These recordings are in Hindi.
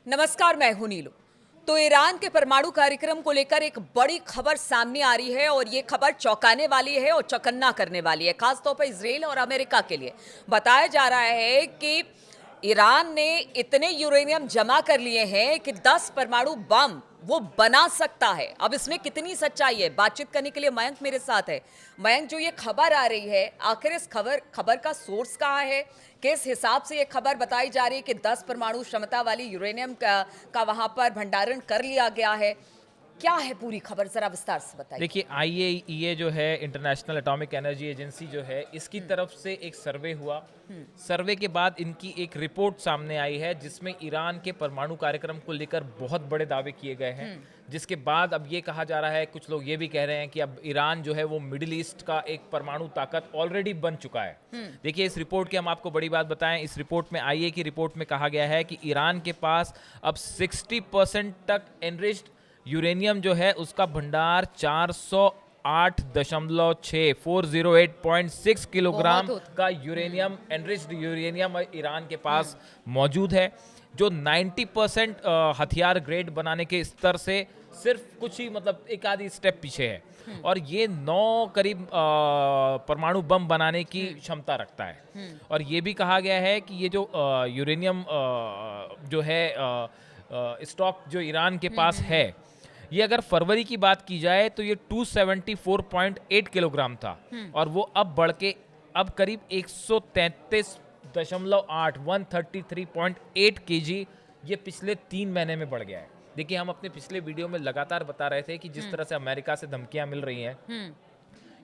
नमस्कार, मैं हूं नीलू। तो ईरान के परमाणु कार्यक्रम को लेकर एक बड़ी खबर सामने आ रही है और ये खबर चौंकाने वाली है और चौकन्ना करने वाली है, खासतौर पर इजराइल और अमेरिका के लिए। बताया जा रहा है कि ईरान ने इतने यूरेनियम जमा कर लिए हैं कि 10 परमाणु बम वो बना सकता है। अब इसमें कितनी सच्चाई है, बातचीत करने के लिए मयंक मेरे साथ है। मयंक, जो ये खबर आ रही है, आखिर इस खबर का सोर्स कहाँ है? किस हिसाब से ये खबर बताई जा रही है कि 10 परमाणु क्षमता वाली यूरेनियम का वहां पर भंडारण कर लिया गया है? क्या है पूरी खबर, जरा विस्तार से बताइए। देखिए, आईएईए जो है, इंटरनेशनल एटॉमिक एनर्जी एजेंसी जो है, इसकी तरफ से एक सर्वे हुआ। सर्वे के बाद इनकी एक रिपोर्ट सामने आई है जिसमें ईरान के परमाणु कार्यक्रम को लेकर बहुत बड़े दावे किए गए हैं। जिसके बाद अब ये कहा जा रहा है, कुछ लोग ये भी कह रहे हैं कि अब ईरान जो है वो मिडिल ईस्ट का एक परमाणु ताकत ऑलरेडी बन चुका है। देखिए, इस रिपोर्ट की हम आपको बड़ी बात बताएं। इस रिपोर्ट में, आईए की रिपोर्ट में कहा गया है कि ईरान के पास अब 60% तक एनरिच्ड यूरेनियम जो है उसका भंडार 408.6 किलोग्राम का यूरेनियम, एनरिच्ड यूरेनियम ईरान के पास मौजूद है, जो 90% हथियार ग्रेड बनाने के स्तर से सिर्फ कुछ ही, मतलब एक आधी स्टेप पीछे है। और ये 9 करीब परमाणु बम बनाने की क्षमता रखता है। और ये भी कहा गया है कि ये जो यूरेनियम जो है स्टॉक जो ईरान के पास है, ये अगर फरवरी की बात की जाए तो ये 274.8 किलोग्राम था और वो अब बढ़ के अब करीब 133.8 133.8 केजी ये पिछले 3 महीने में बढ़ गया है। देखिए, हम अपने पिछले वीडियो में लगातार बता रहे थे कि जिस तरह से अमेरिका से धमकियां मिल रही हैं,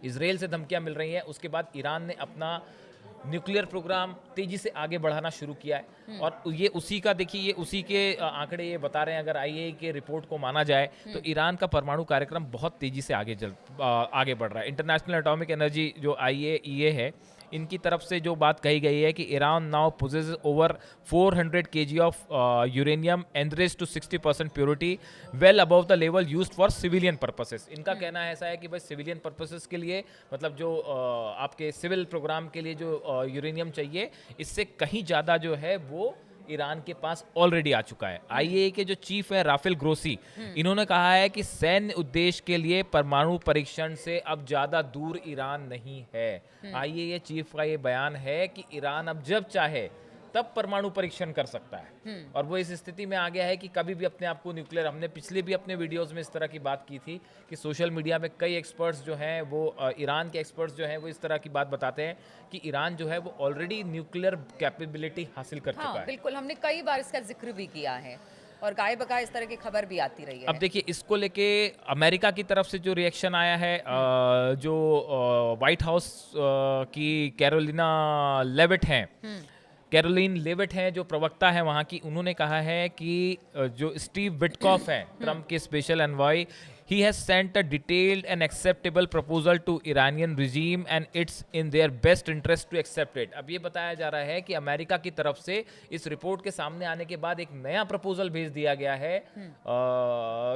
इजराइल से धमकियां मिल रही हैं, उसके बाद ईरान ने अपना न्यूक्लियर प्रोग्राम तेजी से आगे बढ़ाना शुरू किया है। और ये उसी का, देखिए, ये उसी के आंकड़े ये बता रहे हैं। अगर आईएई के रिपोर्ट को माना जाए तो ईरान का परमाणु कार्यक्रम बहुत तेजी से आगे बढ़ रहा है। इंटरनेशनल एटॉमिक एनर्जी जो आईएईए है, इनकी तरफ से जो बात कही गई है कि Iran now possesses over 400 KG of uranium enriched to 60% purity, well above the level used for civilian purposes. इनका कहना ऐसा है कि भाई सिविलियन पर्पसेस के लिए, मतलब जो आपके सिविल प्रोग्राम के लिए जो यूरेनियम चाहिए, इससे कहीं ज़्यादा जो है वो ईरान के पास ऑलरेडी आ चुका है। आईएए के जो चीफ है राफेल ग्रोसी, इन्होंने कहा है कि सैन्य उद्देश्य के लिए परमाणु परीक्षण से अब ज्यादा दूर ईरान नहीं है। आईएए चीफ का ये बयान है कि ईरान अब जब चाहे तब परमाणु परीक्षण कर सकता है। और वो इस स्थिति में आ गया है कि कभी भी अपने आप को न्यूक्लियर, हमने पिछले भी अपने वीडियोस में इस तरह की बात की थी कि सोशल मीडिया में कई एक्सपर्ट्स जो हैं वो ईरान के एक्सपर्ट्स जो हैं वो इस तरह की बात बताते हैं कि ईरान जो है वो ऑलरेडी न्यूक्लियर कैपेबिलिटी हासिल कर चुका है। बिल्कुल, हमने कई बार इसका जिक्र भी किया है और गाय बगाए इस तरह की खबर भी आती रही है। अब देखिए, इसको लेके अमेरिका की तरफ से जो रिएक्शन आया है, जो व्हाइट हाउस की कैरोलिन लेविट हैं, जो प्रवक्ता है वहाँ की, उन्होंने कहा है कि जो स्टीव विटकॉफ हैं, ट्रम्प के special envoy, he has sent a detailed and acceptable proposal to Iranian regime and it's in their best interest to accept it। अब ये बताया जा रहा है कि अमेरिका की तरफ से इस रिपोर्ट के सामने आने के बाद एक नया प्रपोजल भेज दिया गया है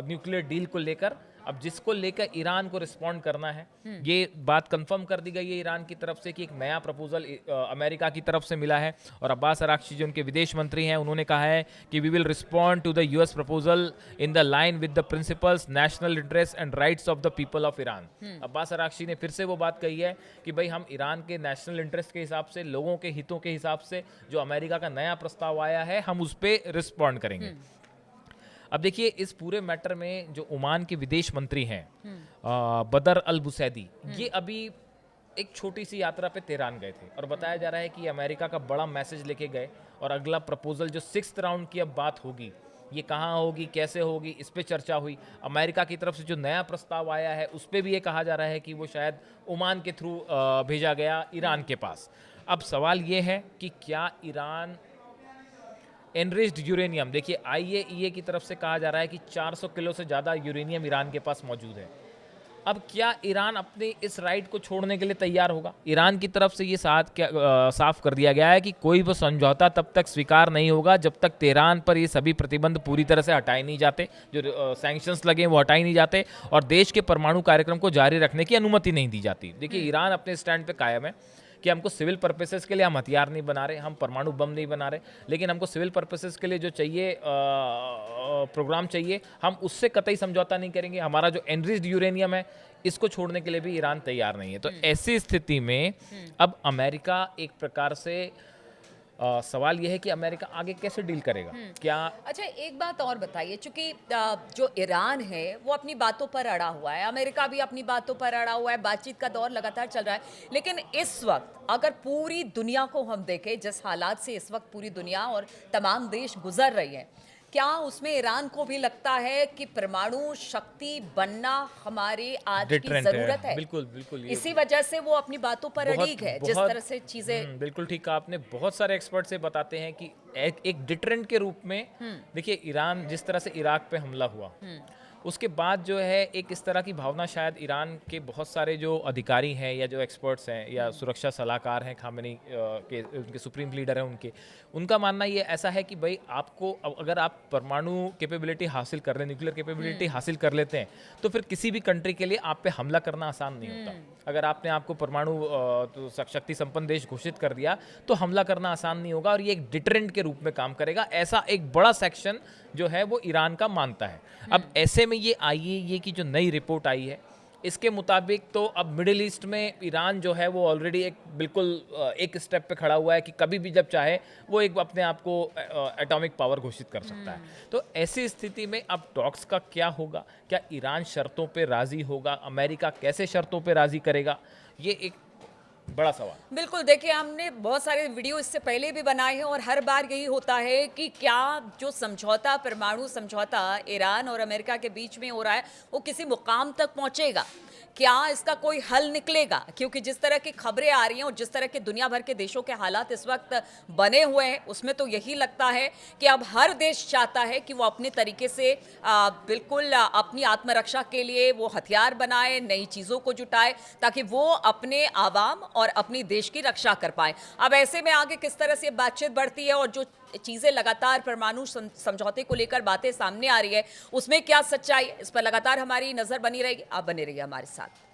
न्यूक्लियर डील को लेकर। अब जिसको लेकर ईरान को रिस्पॉन्ड करना है, ये बात कंफर्म कर दी गई है ईरान की तरफ से कि एक नया प्रपोजल अमेरिका की तरफ से मिला है। और अब्बास अराक्ची जो उनके विदेश मंत्री हैं, उन्होंने कहा है कि we will respond to the US proposal in the line with the principles, national interest and rights of the people of Iran. Abbas Araghchi ने फिर से वो बात कही है कि भाई हम ईरान के नेशनल इंटरेस्ट के हिसाब से, लोगों के हितों के हिसाब से जो अमेरिका का नया प्रस्ताव आया है, हम उस पर रिस्पॉन्ड करेंगे। अब देखिए, इस पूरे मैटर में जो ओमान के विदेश मंत्री हैं बदर अल बुसैदी, ये अभी एक छोटी सी यात्रा पे तेहरान गए थे और बताया जा रहा है कि अमेरिका का बड़ा मैसेज लेके गए। और अगला प्रपोजल जो 6th राउंड की अब बात होगी, ये कहाँ होगी, कैसे होगी, इस पे चर्चा हुई। अमेरिका की तरफ से जो नया प्रस्ताव आया है उस पे भी ये कहा जा रहा है कि वो शायद ओमान के थ्रू भेजा गया ईरान के पास। अब सवाल ये है कि क्या ईरान एनरिच्ड यूरेनियम, देखिए आईएईए की तरफ से कहा जा रहा है कि 400 किलो से ज़्यादा यूरेनियम ईरान के पास मौजूद है। अब क्या ईरान अपने इस राइट को छोड़ने के लिए तैयार होगा? ईरान की तरफ से ये साफ कर दिया गया है कि कोई भी समझौता तब तक स्वीकार नहीं होगा जब तक तेहरान पर ये सभी प्रतिबंध पूरी तरह से हटाए नहीं जाते, जो सैंक्शंस लगे वो हटाए नहीं जाते और देश के परमाणु कार्यक्रम को जारी रखने की अनुमति नहीं दी जाती। देखिए, ईरान अपने स्टैंड पे कायम है कि हमको सिविल पर्पसेस के लिए हम हथियार नहीं बना रहे, हम परमाणु बम नहीं बना रहे, लेकिन हमको सिविल पर्पसेस के लिए जो चाहिए प्रोग्राम चाहिए, हम उससे कतई समझौता नहीं करेंगे। हमारा जो एनरिच्ड यूरेनियम है इसको छोड़ने के लिए भी ईरान तैयार नहीं है। तो ऐसी स्थिति में अब अमेरिका एक प्रकार से सवाल यह है कि अमेरिका आगे कैसे डील करेगा। क्या अच्छा, एक बात और बताइए, चूंकि जो ईरान है वो अपनी बातों पर अड़ा हुआ है, अमेरिका भी अपनी बातों पर अड़ा हुआ है, बातचीत का दौर लगातार चल रहा है, लेकिन इस वक्त अगर पूरी दुनिया को हम देखें, जिस हालात से इस वक्त पूरी दुनिया और तमाम देश गुजर रही है, क्या उसमें ईरान को भी लगता है कि परमाणु शक्ति बनना हमारे आज की डिटरेंट जरूरत है? बिल्कुल बिल्कुल, ये इसी वजह से वो अपनी बातों पर बहुत अड़ीग है, जिस बहुत तरह से चीजें। बिल्कुल ठीक कहा आपने। बहुत सारे एक्सपर्ट से बताते हैं कि एक डिटरेंट के रूप में देखिए, ईरान जिस तरह से इराक पे हमला हुआ उसके बाद जो है एक इस तरह की भावना शायद ईरान के बहुत सारे जो अधिकारी हैं या जो एक्सपर्ट्स हैं या सुरक्षा सलाहकार हैं, खामेनी के उनके सुप्रीम लीडर हैं, उनका मानना ये ऐसा है कि भाई आपको अगर आप परमाणु कैपेबिलिटी हासिल कर रहे हैं, न्यूक्लियर कैपेबिलिटी हासिल कर लेते हैं, तो फिर किसी भी कंट्री के लिए आप पे हमला करना आसान नहीं होता। अगर आपने आपको परमाणु तो शक्ति संपन्न देश घोषित कर दिया तो हमला करना आसान नहीं होगा, और ये एक डिटरेंट के रूप में काम करेगा, ऐसा एक बड़ा सेक्शन जो है वो ईरान का मानता है। अब ऐसे में ये की जो नई रिपोर्ट आई है इसके मुताबिक तो अब मिडिल ईस्ट में ईरान जो है वो ऑलरेडी एक बिल्कुल एक स्टेप पे खड़ा हुआ है कि कभी भी जब चाहे वो एक अपने आप को एटॉमिक पावर घोषित कर सकता है। तो ऐसी स्थिति में अब टॉक्स का क्या होगा? क्या ईरान शर्तों पे राजी होगा? अमेरिका कैसे शर्तों पे राजी करेगा? ये एक बड़ा सवाल। बिल्कुल, देखिए हमने बहुत सारे वीडियो इससे पहले भी बनाए हैं और हर बार यही होता है कि क्या जो समझौता, परमाणु समझौता ईरान और अमेरिका के बीच में हो रहा है वो किसी मुकाम तक पहुंचेगा, क्या इसका कोई हल निकलेगा? क्योंकि जिस तरह की खबरें आ रही हैं और जिस तरह के दुनिया भर के देशों के हालात इस वक्त बने हुए हैं, उसमें तो यही लगता है कि अब हर देश चाहता है कि वो अपने तरीके से बिल्कुल अपनी आत्मरक्षा के लिए वो हथियार बनाए, नई चीज़ों को जुटाए, ताकि वो अपने आवाम और अपनी देश की रक्षा कर पाए। अब ऐसे में आगे किस तरह से बातचीत बढ़ती है और जो चीज़ें लगातार परमाणु समझौते को लेकर बातें सामने आ रही है, उसमें क्या सच्चाई है, इस पर लगातार हमारी नज़र बनी रहेगी। आप बने रहिए हमारे साथ।